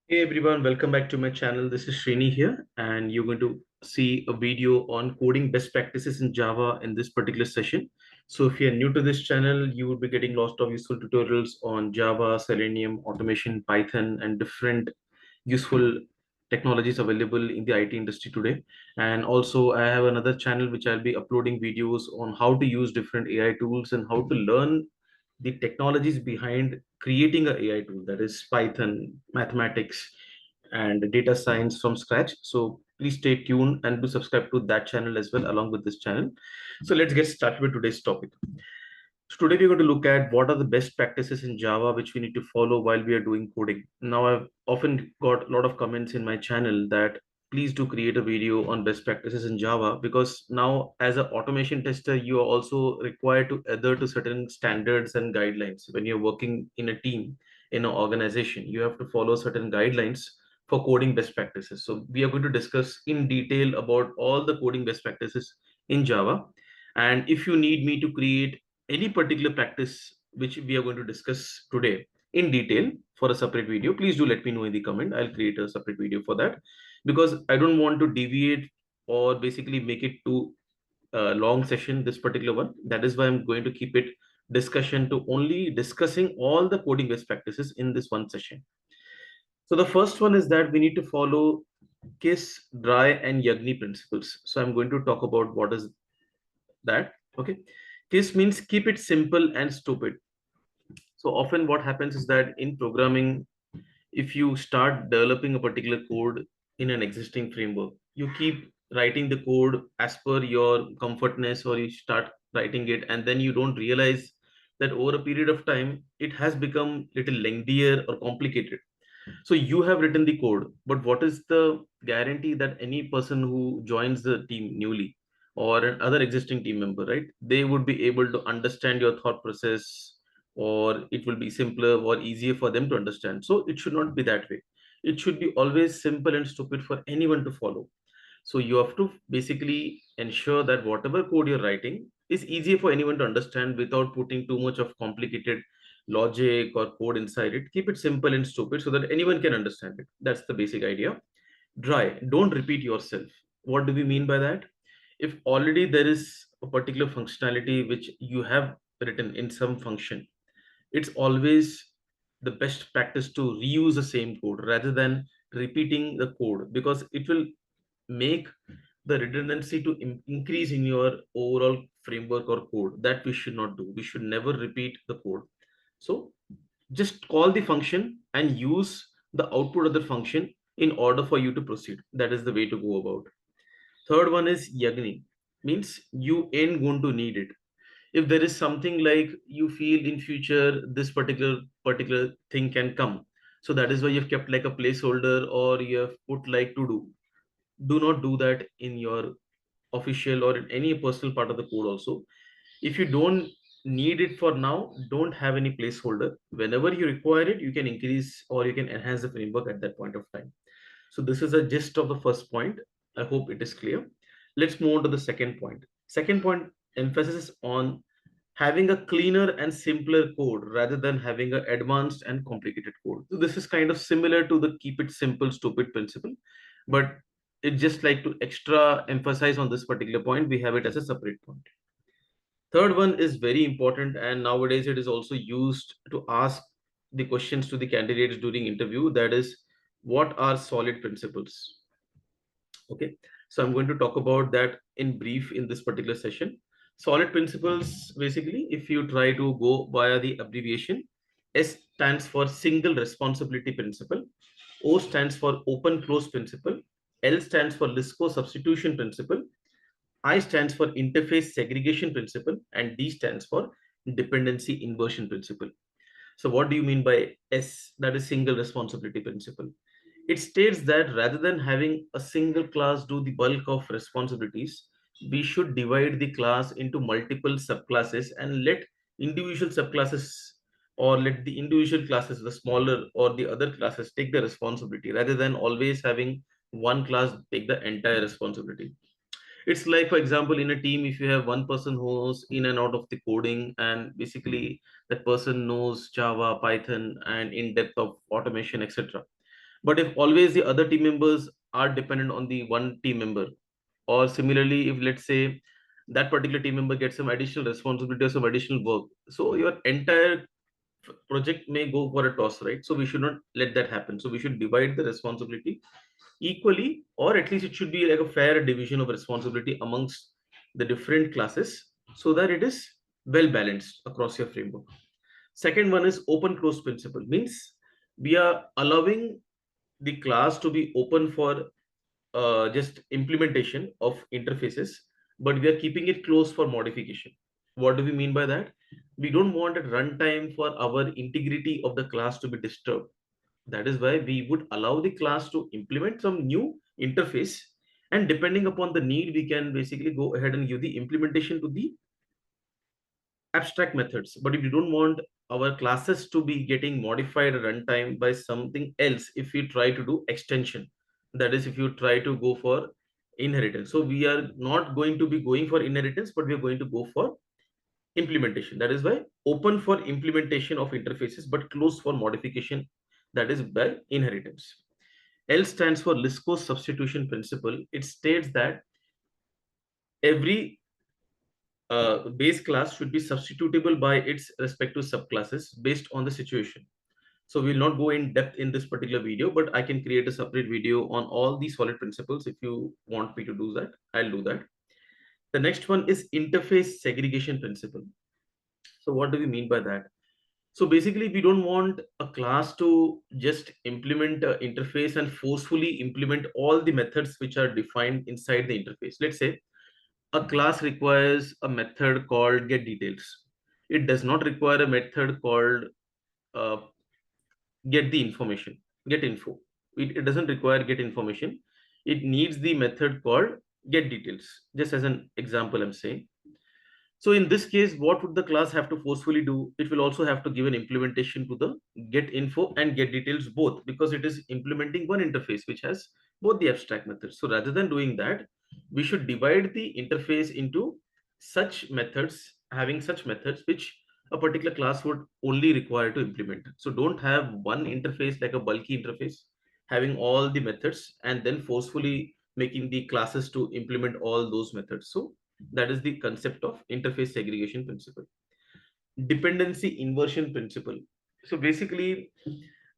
Hey everyone, welcome back to my channel. This is Srini here, and you're going to see a video on coding best practices in Java in this particular session. So if you're new to this channel, you will be getting lots of useful tutorials on Java, Selenium, automation, Python, and different useful technologies available in the IT industry today. And also I have another channel which I'll be uploading videos on how to use different AI tools and how to learn the technologies behind creating a AI tool, that is Python, mathematics, and data science from scratch. So please stay tuned and do subscribe to that channel as well along with this channel. So let's get started with today's topic. So today we're going to look at what are the best practices in Java which we need to follow while we are doing coding. Now I've often got a lot of comments in my channel that please do create a video on best practices in Java, because now as an automation tester you are also required to adhere to certain standards and guidelines. When you're working in a team, in an organization, you have to follow certain guidelines for coding best practices. So we are going to discuss in detail about all the coding best practices in Java. And if you need me to create any particular practice which we are going to discuss today in detail for a separate video, please do let me know in the comment. I'll create a separate video for that, because I don't want to deviate or basically make it too long session, this particular one. That is why I'm going to keep it discussion to only discussing all the coding best practices in this one session. So the first one is that we need to follow KISS, dry, and Yagni principles. So I'm going to talk about what is that. Okay. KISS means keep it simple and stupid. So often what happens is that in programming, if you start developing a particular code in an existing framework, you keep writing the code as per your comfortness, or you start writing it and then you don't realize that over a period of time it has become little lengthier or complicated. So you have written the code, but what is the guarantee that any person who joins the team newly or another existing team member, right, they would be able to understand your thought process, or it will be simpler or easier for them to understand? So it should not be that way. It should be always simple and stupid for anyone to follow. So you have to basically ensure that whatever code you're writing is easier for anyone to understand without putting too much of complicated logic or code inside it. Keep it simple and stupid so that anyone can understand it. That's the basic idea. Dry, don't repeat yourself. What do we mean by that? If already there is a particular functionality which you have written in some function, it's always the best practice to reuse the same code rather than repeating the code, because it will make the redundancy to increase in your overall framework or code. That we should not do. We should never repeat the code. So just call the function and use the output of the function in order for you to proceed. That is the way to go about. Third one is Yagni, means you ain't going to need it. If there is something like you feel in future this particular thing can come, so that is why you've kept like a placeholder or you have put like to do not do that in your official or in any personal part of the code also. If you don't need it for now, don't have any placeholder. Whenever you require it, you can increase or you can enhance the framework at that point of time. So this is a gist of the first point. I hope it is clear. Let's move on to the second point. Second point emphasis on having a cleaner and simpler code rather than having an advanced and complicated code. So this is kind of similar to the keep it simple, stupid principle, but it just like to extra emphasize on this particular point, we have it as a separate point. Third one is very important, and nowadays it is also used to ask the questions to the candidates during interview. That is, what are solid principles? Okay, so I'm going to talk about that in brief in this particular session. Solid principles, basically, if you try to go via the abbreviation, S stands for single responsibility principle, O stands for open close principle, L stands for Lisco substitution principle, I stands for interface segregation principle, and D stands for dependency inversion principle. So what do you mean by S? That is single responsibility principle. It states that rather than having a single class do the bulk of responsibilities, we should divide the class into multiple subclasses and let individual subclasses, or let the individual classes, the smaller or the other classes, take the responsibility rather than always having one class take the entire responsibility. It's like, for example, in a team, if you have one person who's in and out of the coding, and basically that person knows Java, Python, and in depth of automation, etc., But if always the other team members are dependent on the one team member, or similarly, if let's say that particular team member gets some additional responsibility or some additional work, so your entire project may go for a toss, right? So we should not let that happen. So we should divide the responsibility equally, or at least it should be like a fair division of responsibility amongst the different classes so that it is well balanced across your framework. Second one is open close principle, means we are allowing the class to be open for just implementation of interfaces, but we are keeping it closed for modification. What do we mean by that? We don't want a runtime for our integrity of the class to be disturbed. That is why we would allow the class to implement some new interface, and depending upon the need, we can basically go ahead and give the implementation to the abstract methods. But if you don't want our classes to be getting modified at runtime by something else, if we try to do extension, that is, if you try to go for inheritance. So we are not going to be going for inheritance, but we are going to go for implementation. That is why open for implementation of interfaces, but closed for modification. That is by inheritance. L stands for Lisco substitution principle. It states that every base class should be substitutable by its respective subclasses based on the situation. So we'll not go in depth in this particular video, but I can create a separate video on all these solid principles. If you want me to do that, I'll do that. The next one is interface segregation principle. So what do we mean by that? So basically, we don't want a class to just implement an interface and forcefully implement all the methods which are defined inside the interface. Let's say a class requires a method called get details. It does not require a method called uh, get the information, get info. It doesn't require get information. It needs the method called get details. Just as an example, I'm saying. So in this case, what would the class have to forcefully do? It will also have to give an implementation to the get info and get details both, because it is implementing one interface which has both the abstract methods. So rather than doing that, we should divide the interface into such methods, having such methods which a particular class would only require to implement. So don't have one interface like a bulky interface having all the methods and then forcefully making the classes to implement all those methods. So that is the concept of interface segregation principle. Dependency inversion principle. So basically,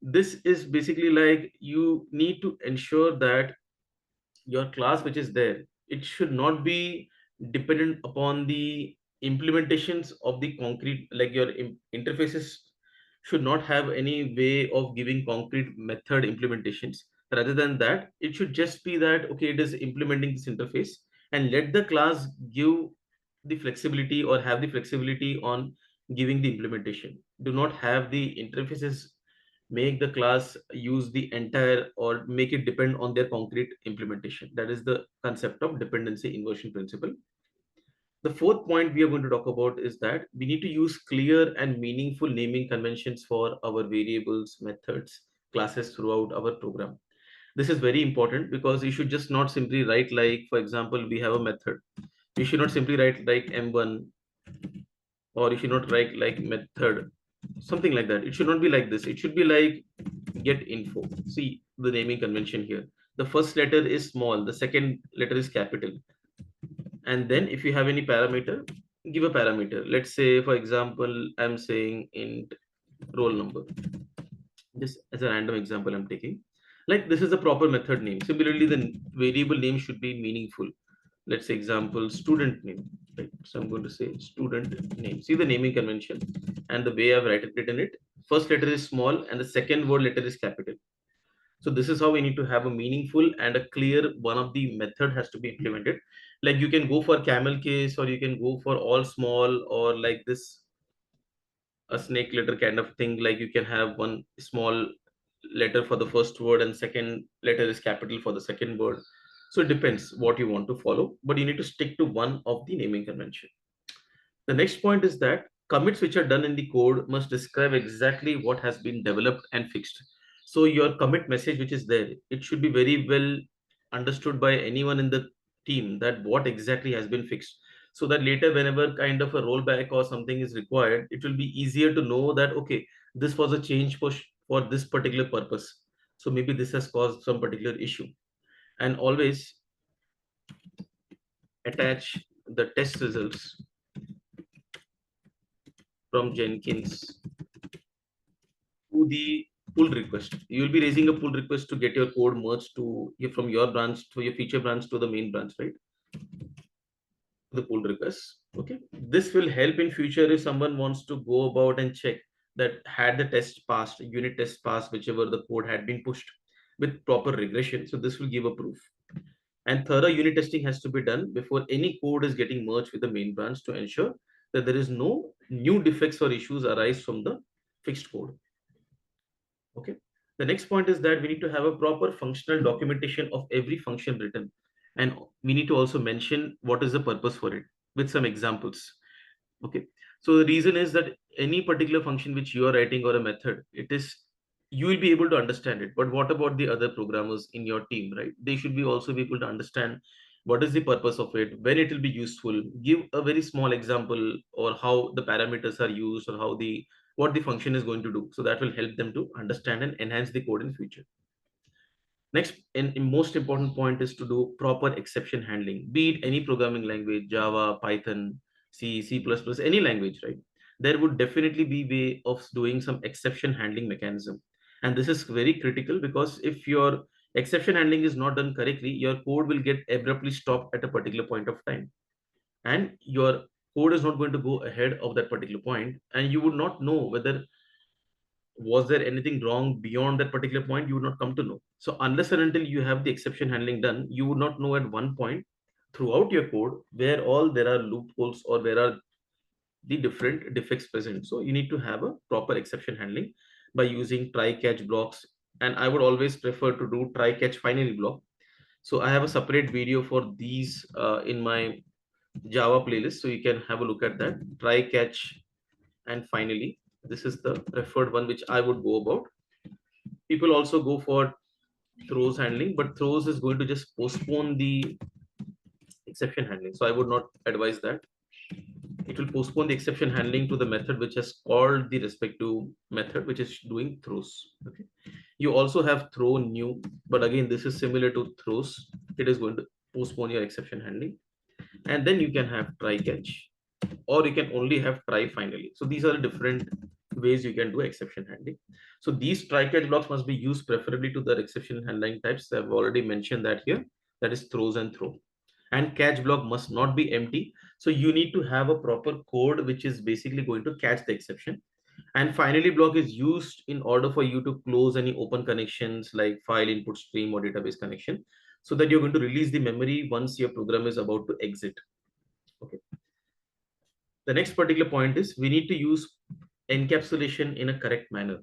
this is basically like you need to ensure that your class which is there, it should not be dependent upon the implementations of the concrete, like your interfaces should not have any way of giving concrete method implementations. Rather than that, it should just be that okay, it is implementing this interface, and let the class give the flexibility or have the flexibility on giving the implementation. Do not have the interfaces make the class use the entire or make it depend on their concrete implementation. That is the concept of dependency inversion principle. The fourth point we are going to talk about is that we need to use clear and meaningful naming conventions for our variables, methods, classes throughout our program. This is very important because you should just not simply write like, for example, we have a method. You should not simply write like M1, or you should not write like method, something like that. It should not be like this. It should be like get info. See the naming convention here. The first letter is small, the second letter is capital. And then if you have any parameter, give a parameter. Let's say, for example, I'm saying int roll number. Just as a random example, I'm taking. Like this is a proper method name. Similarly, the variable name should be meaningful. Let's say example student name. Right. So I'm going to say student name. See the naming convention and the way I've written it. First letter is small and the second word letter is capital. So this is how we need to have a meaningful and a clear one of the method has to be implemented. Like you can go for camel case, or you can go for all small, or like this a snake letter kind of thing. Like you can have one small letter for the first word and second letter is capital for the second word. So it depends what you want to follow, but you need to stick to one of the naming convention. The next point is that commits which are done in the code must describe exactly what has been developed and fixed. So your commit message which is there, it should be very well understood by anyone in the team that what exactly has been fixed. So that later, whenever kind of a rollback or something is required, it will be easier to know that okay, this was a change push for this particular purpose. So maybe this has caused some particular issue. And always attach the test results from Jenkins to the pull request. You will be raising a pull request to get your code merged to from your branch to your feature branch to the main branch, right? The pull request. Okay. This will help in future if someone wants to go about and check that had the test passed, unit test passed, whichever the code had been pushed with proper regression. So this will give a proof. And thorough unit testing has to be done before any code is getting merged with the main branch to ensure that there is no new defects or issues arise from the fixed code. Okay. The next point is that we need to have a proper functional documentation of every function written. And we need to also mention what is the purpose for it with some examples. Okay. So the reason is that any particular function which you are writing or a method, it is you will be able to understand it. But what about the other programmers in your team, right? They should be also be able to understand what is the purpose of it, when it will be useful. Give a very small example or how the parameters are used or how the what the function is going to do. So that will help them to understand and enhance the code in future. Next, and most important point is to do proper exception handling, be it any programming language, Java, Python, C, C++, any language, right? There would definitely be way of doing some exception handling mechanism. And this is very critical because if your exception handling is not done correctly, your code will get abruptly stopped at a particular point of time. And your code is not going to go ahead of that particular point, and you would not know whether was there anything wrong beyond that particular point. You would not come to know. So unless and until you have the exception handling done, you would not know at one point throughout your code where all there are loopholes or where are the different defects present. So you need to have a proper exception handling by using try catch blocks, and I would always prefer to do try catch finally block. So I have a separate video for these in my Java playlist, so you can have a look at that. Try catch and finally, this is the preferred one which I would go about. People also go for throws handling, but throws is going to just postpone the exception handling. So I would not advise that. It will postpone the exception handling to the method which has called the respective method, which is doing throws. Okay. You also have throw new, but again, this is similar to throws. It is going to postpone your exception handling. And then you can have try catch, or you can only have try finally. So these are the different ways you can do exception handling. So these try catch blocks must be used preferably to the exception handling types. I've already mentioned that here. That is throws and throw. And catch block must not be empty. So you need to have a proper code which is basically going to catch the exception. And finally block is used in order for you to close any open connections like file input stream or database connection, so that you're going to release the memory once your program is about to exit. Okay. The next particular point is we need to use encapsulation in a correct manner.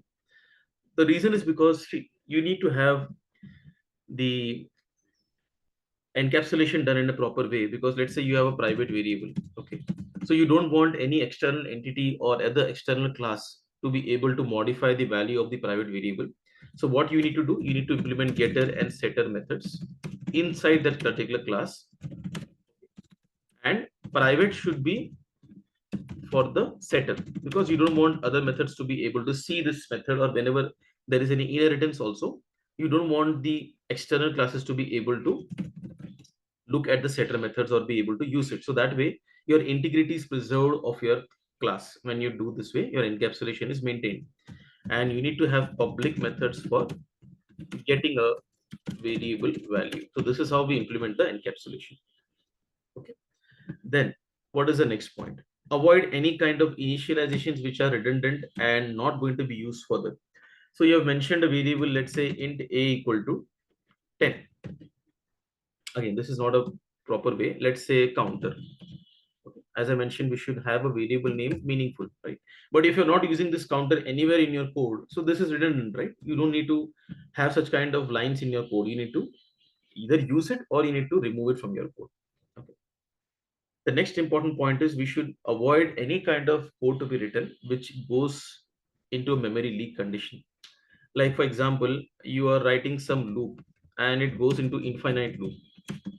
The reason is because you need to have the encapsulation done in a proper way, because let's say you have a private variable. Okay. So you don't want any external entity or other external class to be able to modify the value of the private variable. So what you need to do, you need to implement getter and setter methods inside that particular class, and private should be for the setter, because you don't want other methods to be able to see this method, or whenever there is any inheritance also, you don't want the external classes to be able to look at the setter methods or be able to use it. So that way your integrity is preserved of your class. When you do this way, your encapsulation is maintained. And you need to have public methods for getting a variable value. So this is how we implement the encapsulation. Okay. Then what is the next point? Avoid any kind of initializations which are redundant and not going to be used further. So you have mentioned a variable, let's say int a equal to 10. Again, this is not a proper way. Let's say counter. Okay. As I mentioned, we should have a variable name meaningful, right? But if you're not using this counter anywhere in your code, so this is redundant, right? You don't need to have such kind of lines in your code. You need to either use it or you need to remove it from your code. Okay. The next important point is we should avoid any kind of code to be written which goes into a memory leak condition. Like for example, you are writing some loop and it goes into infinite loop.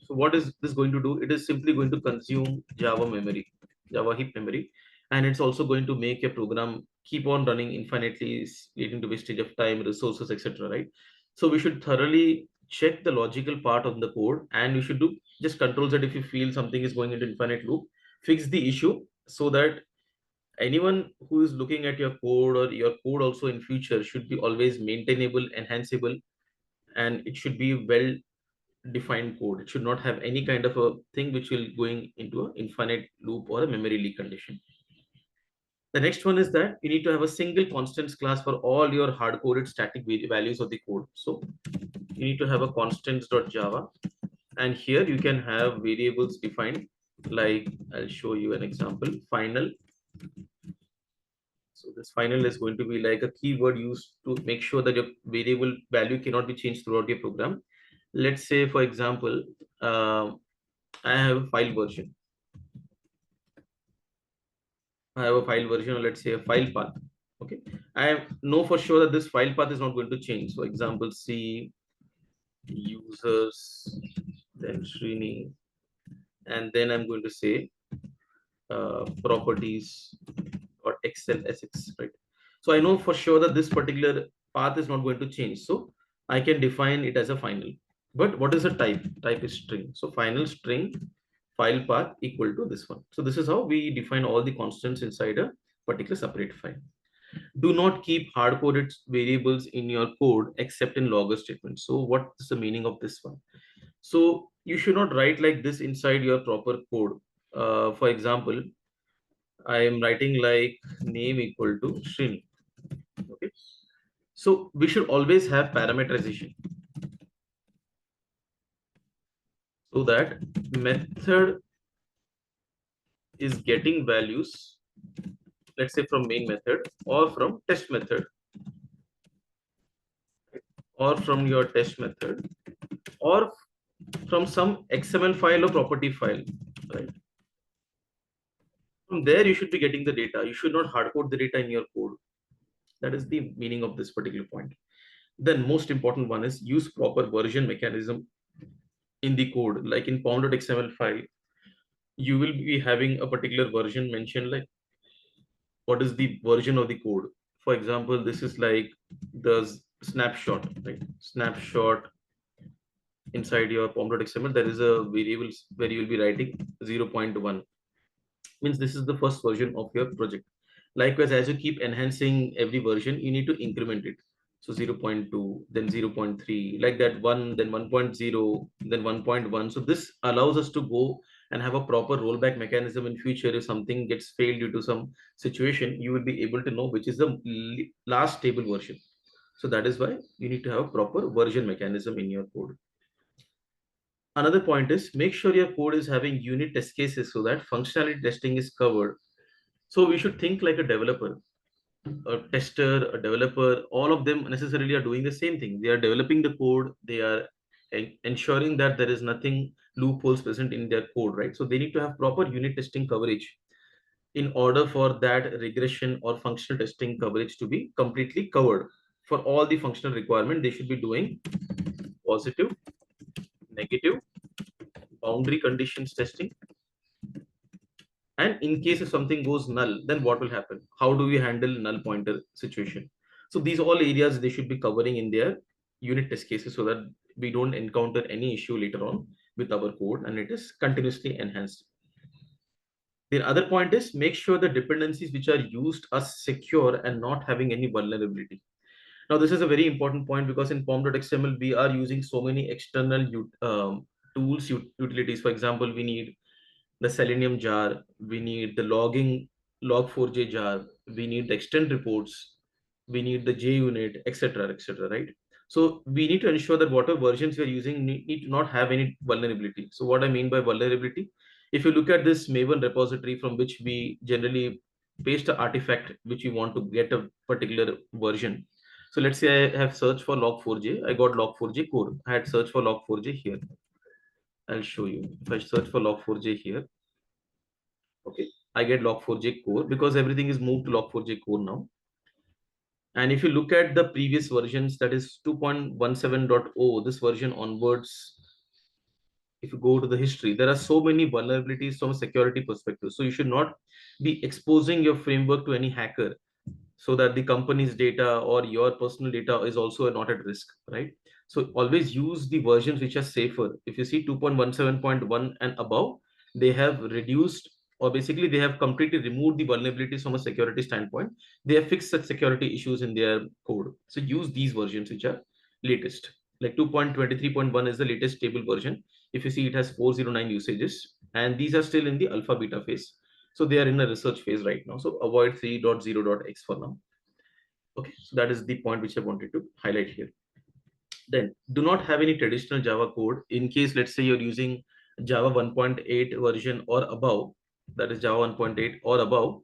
So what is this going to do? It is simply going to consume Java memory, Java heap memory, and it's also going to make a program keep on running infinitely, leading to wastage of time, resources, etc. Right? So we should thoroughly check the logical part of the code, and we should do just control that if you feel something is going into infinite loop, fix the issue so that anyone who is looking at your code or your code also in future should be always maintainable, enhanceable, and it should be well defined code. It should not have any kind of a thing which will going into an infinite loop or a memory leak condition. The next one is that you need to have a single constants class for all your hard-coded static values of the code. So you need to have a constants.java, and here you can have variables defined, like I'll show you an example, final. So this final is going to be like a keyword used to make sure that your variable value cannot be changed throughout your program. Let's say, for example, I have a file version. I have a file version, or let's say a file path. Okay, I know for sure that this file path is not going to change. For example, C users, then Srini, and then I'm going to say properties or Excel SX, right? So I know for sure that this particular path is not going to change. So I can define it as a final. But what is the type? Type is string. So final string file path equal to this one. So this is how we define all the constants inside a particular separate file. Do not keep hard-coded variables in your code except in logger statements. So what is the meaning of this one? So you should not write like this inside your proper code. For example, I am writing like name equal to Srini. Okay. So we should always have parameterization so that method is getting values, let's say from main method or from test method or from your test method or from some XML file or property file, right? From there, you should be getting the data. You should not hard code the data in your code. That is the meaning of this particular point. Then most important one is use proper version mechanism in the code. Like in pom.xml file, you will be having a particular version mentioned, like what is the version of the code. For example, this is like the snapshot, right? Snapshot inside your pom.xml, there is a variable where you will be writing 0.1. Means this is the first version of your project. Likewise, as you keep enhancing every version, you need to increment it. So 0.2, then 0.3, like that, 1, then 1.0, then 1.1. So this allows us to go and have a proper rollback mechanism in future. If something gets failed due to some situation, you will be able to know which is the last stable version. So that is why you need to have a proper version mechanism in your code. Another point is make sure your code is having unit test cases so that functionality testing is covered. So we should think like a developer, a tester, a developer. All of them necessarily are doing the same thing. They are developing the code. They are ensuring that there is nothing loopholes present in their code, right? So they need to have proper unit testing coverage in order for that regression or functional testing coverage to be completely covered. For all the functional requirement, they should be doing positive, negative, boundary conditions testing. And in case if something goes null, then what will happen? How do we handle null pointer situation? So these all areas they should be covering in their unit test cases so that we don't encounter any issue later on with our code and it is continuously enhanced. The other point is make sure the dependencies which are used are secure and not having any vulnerability. Now, this is a very important point because in pom.xml, we are using so many external tools, utilities. For example, we need the Selenium jar, we need the logging log4j jar, we need the extend reports, we need the JUnit, etc., right? So we need to ensure that whatever versions we are using need to not have any vulnerability. So what I mean by vulnerability, if you look at this Maven repository from which we generally paste an artifact which we want to get a particular version. So let's say I have searched for log4j, I got log4j core. I had searched for log4j here. I'll show you. If I search for log4j here, okay, I get log4j core because everything is moved to log4j core now. And if you look at the previous versions, that is 2.17.0, this version onwards, if you go to the history, there are so many vulnerabilities from a security perspective. So you should not be exposing your framework to any hacker. so that the company's data or your personal data is also not at risk, right? So always use the versions which are safer. If you see 2.17.1 and above, they have reduced, or basically they have completely removed the vulnerabilities from a security standpoint. They have fixed such security issues in their code. So use these versions which are latest. Like 2.23.1 is the latest stable version. If you see, it has 409 usages, and these are still in the alpha beta phase. So they are in a research phase right now. So avoid 3.0.x for now. Okay, so that is the point which I wanted to highlight here. Then do not have any traditional Java code. In case, let's say you're using Java 1.8 version or above, that is Java 1.8 or above,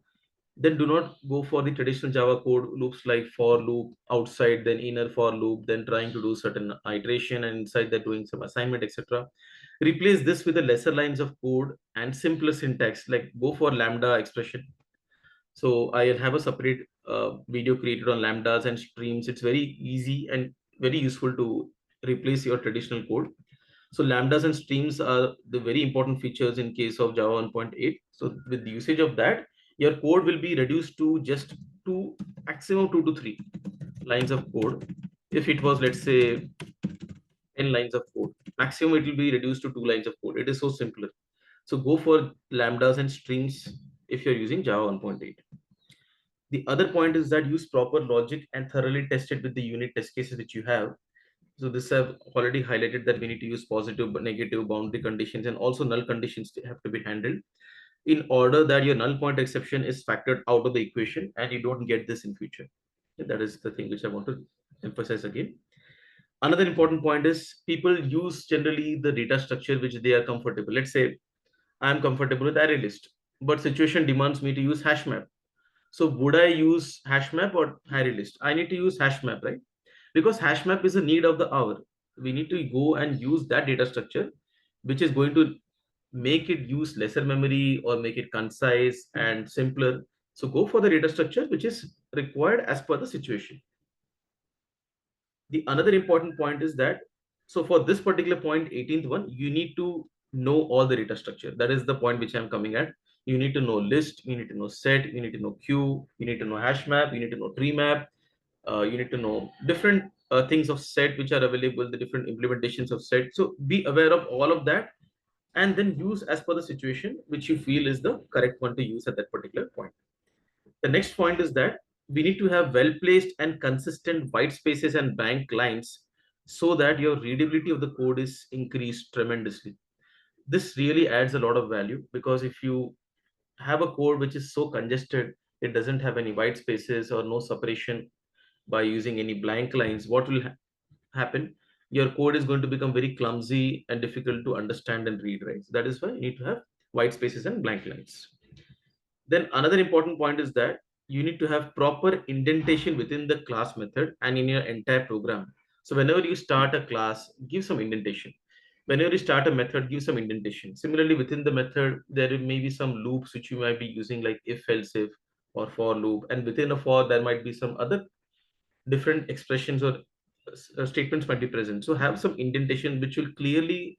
then do not go for the traditional Java code loops like for loop outside, then inner for loop, then trying to do certain iteration, and inside that doing some assignment, etc. Replace this with the lesser lines of code and simpler syntax, like go for lambda expression. So I'll have a separate video created on lambdas and streams. It's very easy and very useful to replace your traditional code. So lambdas and streams are the very important features in case of Java 1.8. So with the usage of that, your code will be reduced to just two, maximum 2 to 3 lines of code. If it was, let's say, 10 lines of code, maximum it will be reduced to 2 lines of code. It is so simpler. So go for lambdas and streams if you're using Java 1.8. The other point is that use proper logic and thoroughly test it with the unit test cases which you have. So this I've already highlighted that we need to use positive, negative, boundary conditions, and also null conditions have to be handled in order that your null point exception is factored out of the equation and you don't get this in future. That is the thing which I want to emphasize again. Another important point is people use generally the data structure which they are comfortable. Let's say I'm comfortable with array list, but situation demands me to use hash map. So would I use hash map or array list? I need to use hash map, right? Because hash map is a need of the hour. We need to go and use that data structure, which is going to make it use lesser memory or make it concise and simpler. So go for the data structure which is required as per the situation. The another important point is that, so for this particular point, 18th one, you need to know all the data structure. That is the point which I'm coming at. You need to know list, you need to know set, you need to know queue, you need to know hash map, you need to know tree map, you need to know different things of set which are available, the different implementations of set. So be aware of all of that and then use as per the situation which you feel is the correct one to use at that particular point. The next point is that we need to have well placed and consistent white spaces and blank lines so that your readability of the code is increased tremendously. This really adds a lot of value, because if you have a code which is so congested, it doesn't have any white spaces or no separation by using any blank lines, what will happen? Your code is going to become very clumsy and difficult to understand and read, right? So that is why you need to have white spaces and blank lines. Then another important point is that you need to have proper indentation within the class method and in your entire program. So whenever you start a class, give some indentation. Whenever you start a method, give some indentation. Similarly, within the method, there may be some loops which you might be using, like if, else if, or for loop. And within a for, there might be some other different expressions or statements might be present. So have some indentation which will clearly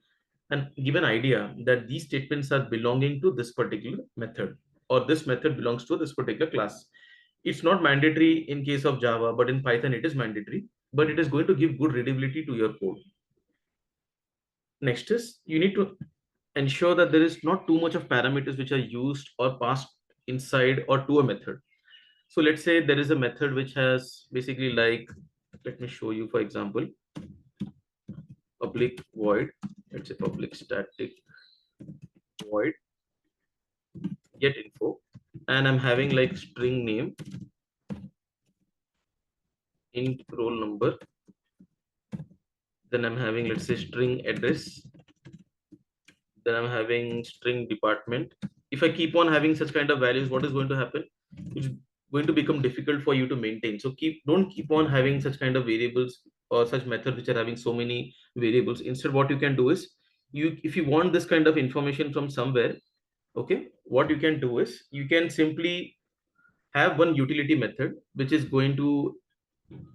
and give an idea that these statements are belonging to this particular method, or this method belongs to this particular class. It's not mandatory in case of Java, but in Python it is mandatory, but it is going to give good readability to your code. Next is you need to ensure that there is not too much of parameters which are used or passed inside or to a method. So let's say there is a method which has basically, like, let me show you, for example, public void, let's say public static void get info, and I'm having like string name, int roll number, then I'm having, let's say, string address, then I'm having string department. If I keep on having such kind of values, what is going to happen? It's going to become difficult for you to maintain. So don't keep on having such kind of variables or such methods which are having so many variables. Instead, what you can do is, if you want this kind of information from somewhere, okay, what you can do is you can simply have one utility method which is going to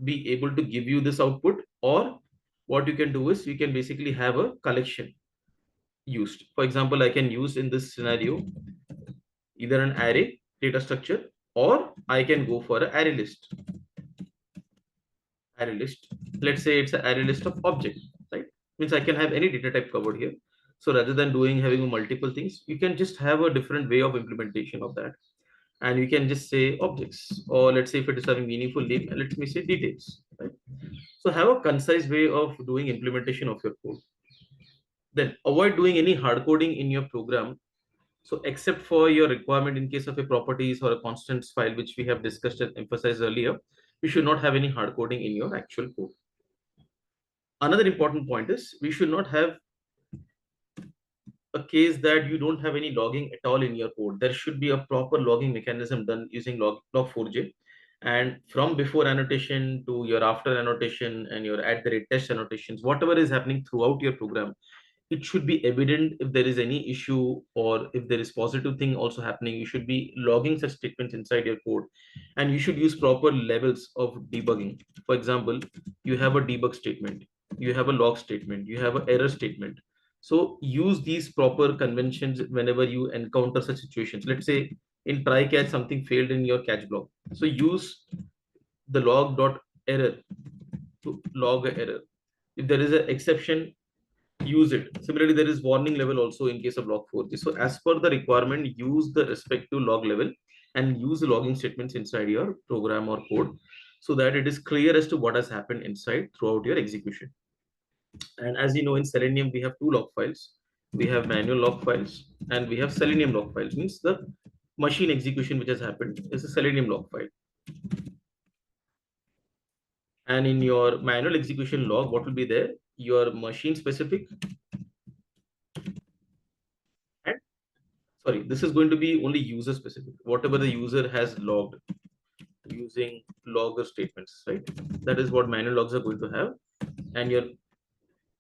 be able to give you this output, or what you can do is you can basically have a collection used. For example, I can use in this scenario either an array data structure or I can go for an array list. Array list. Let's say it's an array list of object, right? Means I can have any data type covered here. So rather than having multiple things, you can just have a different way of implementation of that. And you can just say objects, or let's say if it is having meaningful name, let me say details, right? So have a concise way of doing implementation of your code. Then avoid doing any hard coding in your program. So except for your requirement in case of a properties or a constants file, which we have discussed and emphasized earlier, you should not have any hard coding in your actual code. Another important point is we should not have a case that you don't have any logging at all in your code. There should be a proper logging mechanism done using log4j. And from before annotation to your after annotation and your at the rate test annotations, whatever is happening throughout your program, it should be evident. If there is any issue or if there is positive thing also happening, you should be logging such statements inside your code, and you should use proper levels of debugging. For example, you have a debug statement, you have a log statement, you have an error statement. So use these proper conventions whenever you encounter such situations. Let's say in try catch something failed in your catch block, so use the log dot error to log a error. If there is an exception, use it. Similarly, there is warning level also in case of log4j. So as per the requirement, use the respective log level and use the logging statements inside your program or code, so that it is clear as to what has happened inside throughout your execution. And as you know, in Selenium, we have two log files. We have manual log files and we have Selenium log files. Means the machine execution which has happened is a Selenium log file. And in your manual execution log, what will be there? Your machine specific, and sorry, this is going to be only user specific. Whatever the user has logged using logger statements, right? That is what manual logs are going to have. And your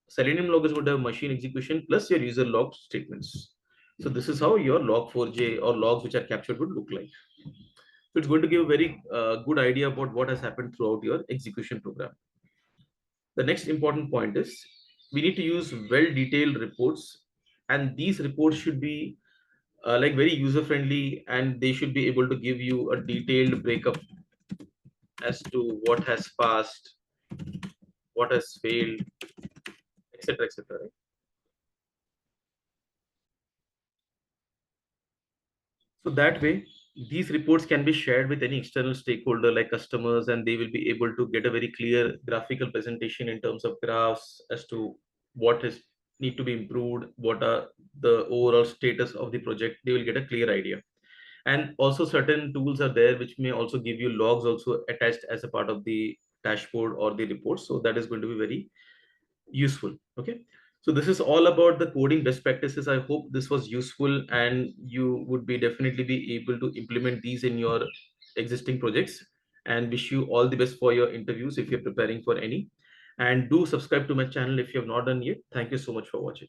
Selenium loggers would have machine execution plus your user log statements. So this is how your log4j or logs which are captured would look like. So it's going to give a very good idea about what has happened throughout your execution program. The next important point is we need to use well-detailed reports, and these reports should be like very user friendly, and they should be able to give you a detailed breakup as to what has passed, what has failed, etc., etc. Right? So that way, these reports can be shared with any external stakeholder like customers, and they will be able to get a very clear graphical presentation in terms of graphs as to what is need to be improved, what are the overall status of the project. They will get a clear idea. And also certain tools are there which may also give you logs also attached as a part of the dashboard or the report. So that is going to be very useful. Okay, so this is all about the coding best practices. I hope this was useful and you would be definitely be able to implement these in your existing projects, and wish you all the best for your interviews if you're preparing for any. And do subscribe to my channel if you have not done yet. Thank you so much for watching.